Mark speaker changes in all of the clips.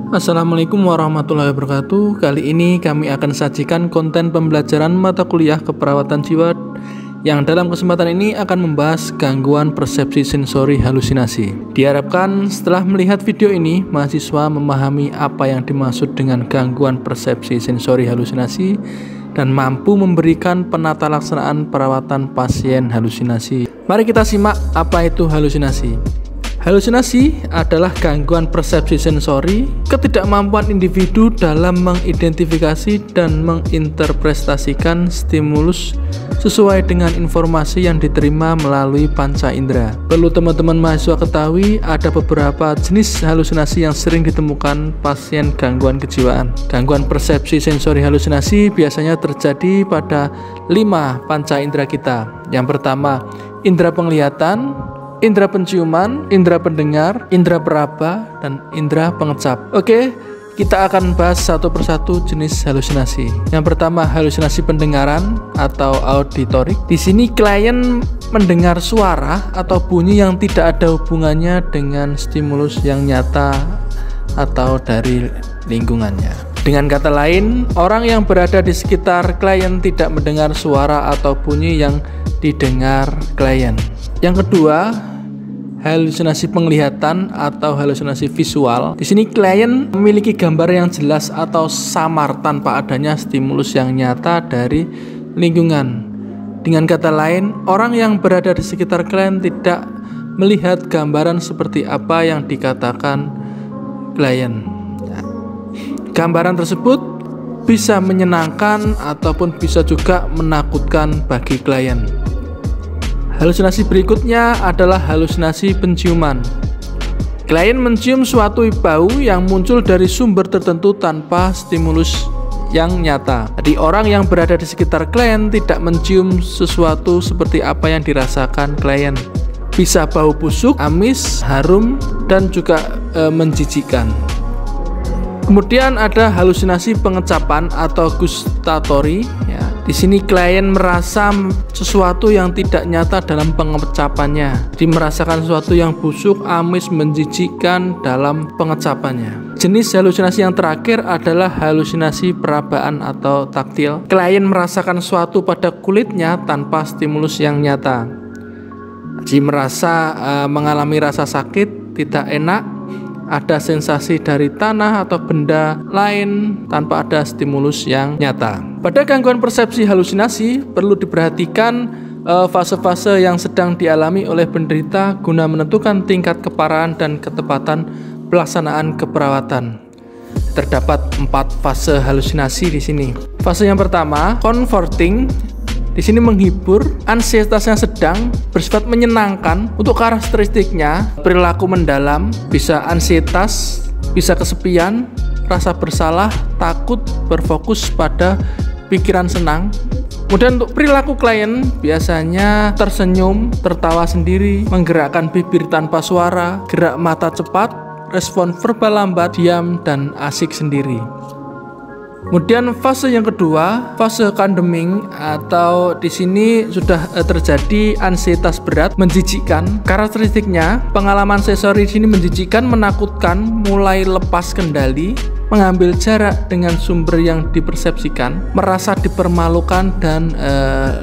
Speaker 1: Assalamualaikum warahmatullahi wabarakatuh. Kali ini kami akan sajikan konten pembelajaran mata kuliah keperawatan jiwa yang dalam kesempatan ini akan membahas gangguan persepsi sensori halusinasi. Diharapkan setelah melihat video ini, mahasiswa memahami apa yang dimaksud dengan gangguan persepsi sensori halusinasi dan mampu memberikan penata laksanaan perawatan pasien halusinasi. Mari kita simak apa itu halusinasi. Halusinasi adalah gangguan persepsi sensori, ketidakmampuan individu dalam mengidentifikasi dan menginterpretasikan stimulus sesuai dengan informasi yang diterima melalui panca indera. Perlu teman-teman mahasiswa ketahui, ada beberapa jenis halusinasi yang sering ditemukan pasien gangguan kejiwaan. Gangguan persepsi sensori halusinasi biasanya terjadi pada 5 panca indera kita. Yang pertama, indera penglihatan, indera penciuman, indera pendengar, indera peraba, dan indera pengecap. Oke, kita akan bahas satu persatu jenis halusinasi. Yang pertama, halusinasi pendengaran atau auditorik. Di sini klien mendengar suara atau bunyi yang tidak ada hubungannya dengan stimulus yang nyata atau dari lingkungannya. Dengan kata lain, orang yang berada di sekitar klien tidak mendengar suara atau bunyi yang didengar klien. Yang kedua, halusinasi penglihatan atau halusinasi visual. Di sini klien memiliki gambar yang jelas atau samar tanpa adanya stimulus yang nyata dari lingkungan. Dengan kata lain, orang yang berada di sekitar klien tidak melihat gambaran seperti apa yang dikatakan klien. Gambaran tersebut bisa menyenangkan ataupun bisa juga menakutkan bagi klien. Halusinasi berikutnya adalah halusinasi penciuman. Klien mencium suatu bau yang muncul dari sumber tertentu tanpa stimulus yang nyata. Jadi orang yang berada di sekitar klien tidak mencium sesuatu seperti apa yang dirasakan klien. Bisa bau busuk, amis, harum, dan juga menjijikkan. Kemudian ada halusinasi pengecapan atau gustatory. Di sini klien merasa sesuatu yang tidak nyata dalam pengecapannya. Jadi merasakan sesuatu yang busuk, amis, menjijikkan dalam pengecapannya. Jenis halusinasi yang terakhir adalah halusinasi perabaan atau taktil. Klien merasakan sesuatu pada kulitnya tanpa stimulus yang nyata. Jadi merasa mengalami rasa sakit, tidak enak, ada sensasi dari tanah atau benda lain tanpa ada stimulus yang nyata. Pada gangguan persepsi halusinasi perlu diperhatikan fase-fase yang sedang dialami oleh penderita guna menentukan tingkat keparahan dan ketepatan pelaksanaan keperawatan. Terdapat 4 fase halusinasi di sini. Fase yang pertama, comforting. Di sini menghibur, ansietasnya sedang, bersifat menyenangkan. Untuk karakteristiknya, perilaku mendalam, bisa ansietas, bisa kesepian, rasa bersalah, takut, berfokus pada pikiran senang. Kemudian untuk perilaku klien, biasanya tersenyum, tertawa sendiri, menggerakkan bibir tanpa suara, gerak mata cepat, respon verbal lambat, diam, dan asik sendiri. Kemudian fase yang kedua, fase condemning, atau di sini sudah terjadi ansietas berat, menjijikkan. Karakteristiknya, pengalaman sensori di sini menjijikkan, menakutkan, mulai lepas kendali, mengambil jarak dengan sumber yang dipersepsikan, merasa dipermalukan, dan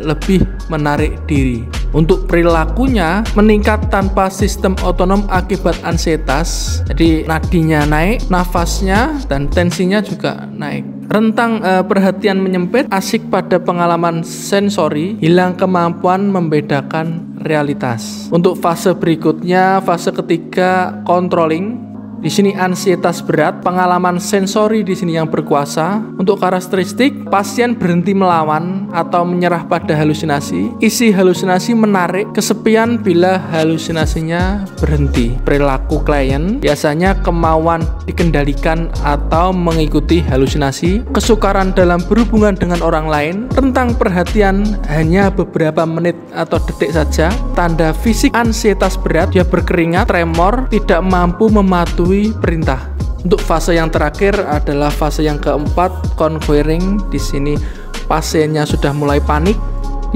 Speaker 1: lebih menarik diri. Untuk perilakunya meningkat tanpa sistem otonom akibat ansietas, jadi nadinya naik, nafasnya dan tensinya juga naik. Rentang perhatian menyempit, asik pada pengalaman sensori, hilang kemampuan membedakan realitas. Untuk fase berikutnya, fase ketiga, controlling. Di sini ansietas berat, pengalaman sensori di sini yang berkuasa. Untuk karakteristik, pasien berhenti melawan atau menyerah pada halusinasi. Isi halusinasi menarik, kesepian bila halusinasinya berhenti. Perilaku klien biasanya kemauan dikendalikan atau mengikuti halusinasi, kesukaran dalam berhubungan dengan orang lain, rentang perhatian hanya beberapa menit atau detik saja. Tanda fisik ansietas berat, dia berkeringat, tremor, tidak mampu mematuhi perintah. Untuk fase yang terakhir adalah fase yang keempat, conquering. Di sini pasiennya sudah mulai panik,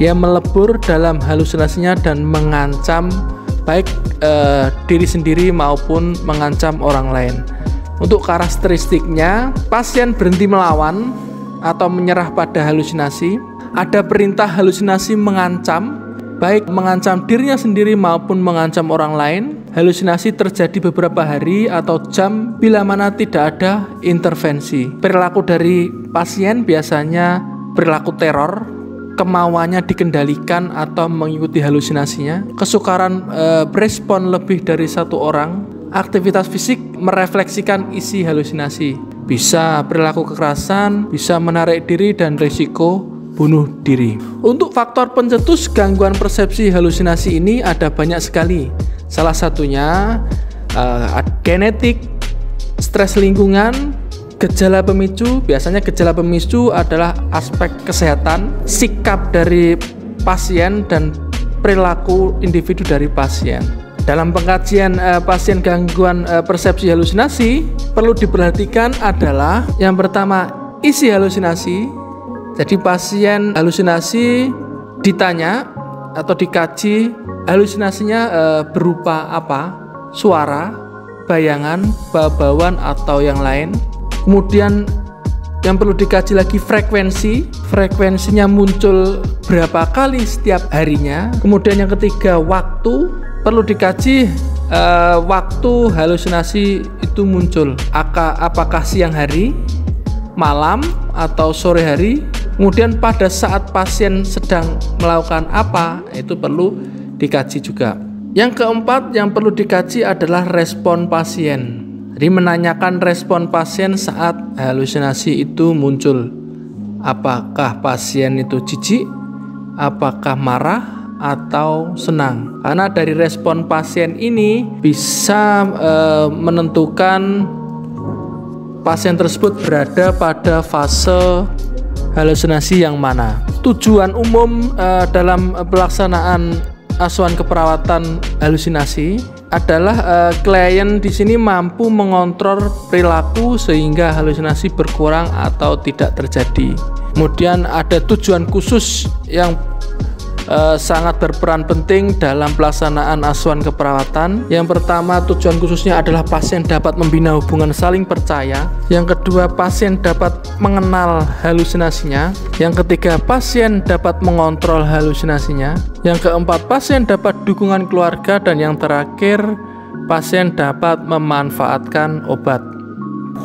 Speaker 1: dia melebur dalam halusinasinya dan mengancam baik diri sendiri maupun mengancam orang lain. Untuk karakteristiknya, pasien berhenti melawan atau menyerah pada halusinasi. Ada perintah halusinasi mengancam, baik mengancam dirinya sendiri maupun mengancam orang lain. Halusinasi terjadi beberapa hari atau jam bila mana tidak ada intervensi. Perilaku dari pasien biasanya perilaku teror, kemauannya dikendalikan atau mengikuti halusinasinya, kesukaran berespon lebih dari satu orang, aktivitas fisik merefleksikan isi halusinasi, bisa perilaku kekerasan, bisa menarik diri dan risiko bunuh diri. Untuk faktor pencetus gangguan persepsi halusinasi ini ada banyak sekali. Salah satunya genetik, stres lingkungan, gejala pemicu. Biasanya gejala pemicu adalah aspek kesehatan, sikap dari pasien dan perilaku individu dari pasien. Dalam pengkajian pasien gangguan persepsi halusinasi, perlu diperhatikan adalah yang pertama isi halusinasi. Jadi pasien halusinasi ditanya atau dikaji halusinasinya berupa apa? Suara, bayangan, bau-bauan atau yang lain. Kemudian yang perlu dikaji lagi frekuensinya muncul berapa kali setiap harinya. Kemudian yang ketiga waktu, perlu dikaji waktu halusinasi itu muncul, apakah siang hari, malam atau sore hari. Kemudian pada saat pasien sedang melakukan apa, itu perlu dikaji juga. Yang keempat yang perlu dikaji adalah respon pasien. Jadi menanyakan respon pasien saat halusinasi itu muncul. Apakah pasien itu jijik, apakah marah, atau senang. Karena dari respon pasien ini bisa menentukan pasien tersebut berada pada fase halusinasi yang mana. Tujuan umum dalam pelaksanaan asuhan keperawatan halusinasi adalah klien di sini mampu mengontrol perilaku sehingga halusinasi berkurang atau tidak terjadi. Kemudian ada tujuan khusus yang sangat berperan penting dalam pelaksanaan asuhan keperawatan. Yang pertama, tujuan khususnya adalah pasien dapat membina hubungan saling percaya. Yang kedua, pasien dapat mengenal halusinasinya. Yang ketiga, pasien dapat mengontrol halusinasinya. Yang keempat, pasien dapat dukungan keluarga. Dan yang terakhir, pasien dapat memanfaatkan obat.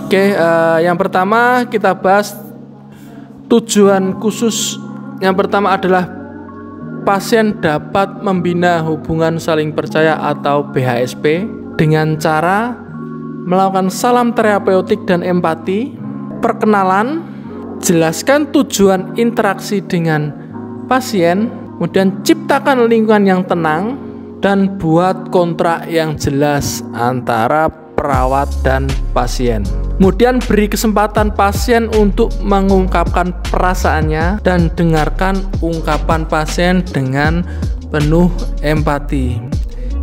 Speaker 1: Oke, yang pertama kita bahas tujuan khusus. Yang pertama adalah pasien dapat membina hubungan saling percaya atau BHSP dengan cara melakukan salam terapeutik dan empati, perkenalan, jelaskan tujuan interaksi dengan pasien, kemudian ciptakan lingkungan yang tenang, dan buat kontrak yang jelas antara perawat dan pasien. Kemudian beri kesempatan pasien untuk mengungkapkan perasaannya dan dengarkan ungkapan pasien dengan penuh empati.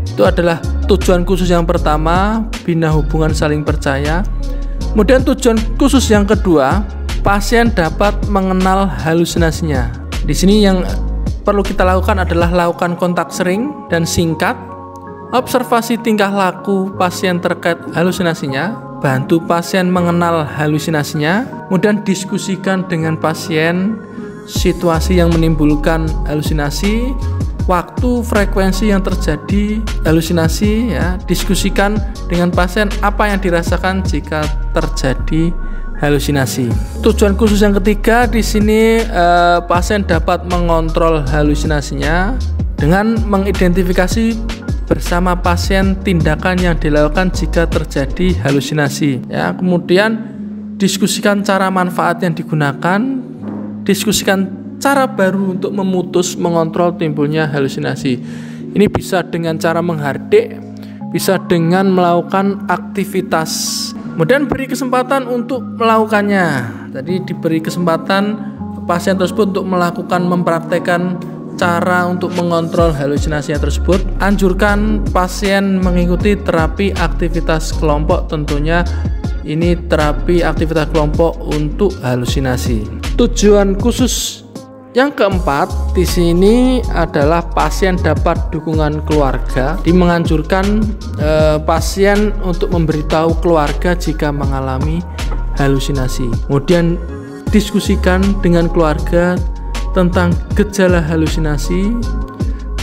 Speaker 1: Itu adalah tujuan khusus yang pertama, bina hubungan saling percaya. Kemudian tujuan khusus yang kedua, pasien dapat mengenal halusinasinya. Di sini yang perlu kita lakukan adalah lakukan kontak sering dan singkat, observasi tingkah laku pasien terkait halusinasinya, bantu pasien mengenal halusinasinya, kemudian diskusikan dengan pasien situasi yang menimbulkan halusinasi, waktu, frekuensi yang terjadi halusinasi, ya, diskusikan dengan pasien apa yang dirasakan jika terjadi halusinasi. Tujuan khusus yang ketiga di sini pasien dapat mengontrol halusinasinya dengan mengidentifikasi bersama pasien tindakan yang dilakukan jika terjadi halusinasi. Ya, kemudian diskusikan cara manfaat yang digunakan, diskusikan cara baru untuk memutus mengontrol timbulnya halusinasi. Ini bisa dengan cara menghardik, bisa dengan melakukan aktivitas. Kemudian beri kesempatan untuk melakukannya. Jadi diberi kesempatan pasien tersebut untuk melakukan, mempraktekkan cara untuk mengontrol halusinasinya tersebut. Anjurkan pasien mengikuti terapi aktivitas kelompok, tentunya ini terapi aktivitas kelompok untuk halusinasi. Tujuan khusus Yang keempat, di sini adalah pasien dapat dukungan keluarga. Menganjurkan pasien untuk memberitahu keluarga jika mengalami halusinasi. Kemudian diskusikan dengan keluarga tentang gejala halusinasi,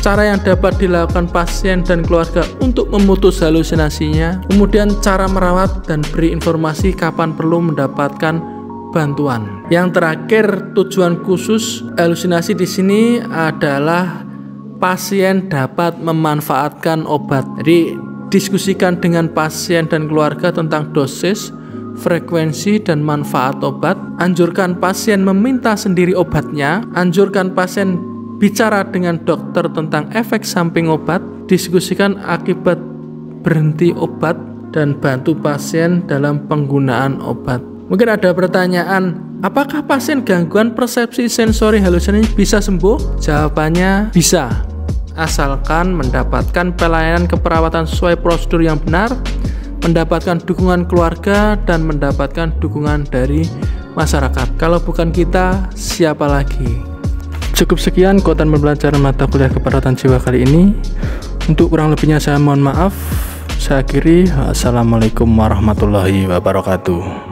Speaker 1: cara yang dapat dilakukan pasien dan keluarga untuk memutus halusinasinya, kemudian cara merawat dan beri informasi kapan perlu mendapatkan bantuan. Yang terakhir, tujuan khusus halusinasi di sini adalah pasien dapat memanfaatkan obat. Jadi diskusikan dengan pasien dan keluarga tentang dosis, frekuensi dan manfaat obat. Anjurkan pasien meminta sendiri obatnya. Anjurkan pasien bicara dengan dokter tentang efek samping obat. Diskusikan akibat berhenti obat dan bantu pasien dalam penggunaan obat. Mungkin ada pertanyaan, apakah pasien gangguan persepsi sensori halusinasi bisa sembuh? Jawabannya bisa, asalkan mendapatkan pelayanan keperawatan sesuai prosedur yang benar, mendapatkan dukungan keluarga, dan mendapatkan dukungan dari masyarakat. Kalau bukan kita, siapa lagi? Cukup sekian konten pembelajaran mata kuliah keperawatan jiwa kali ini. Untuk kurang lebihnya saya mohon maaf. Saya akhiri. Assalamualaikum warahmatullahi wabarakatuh.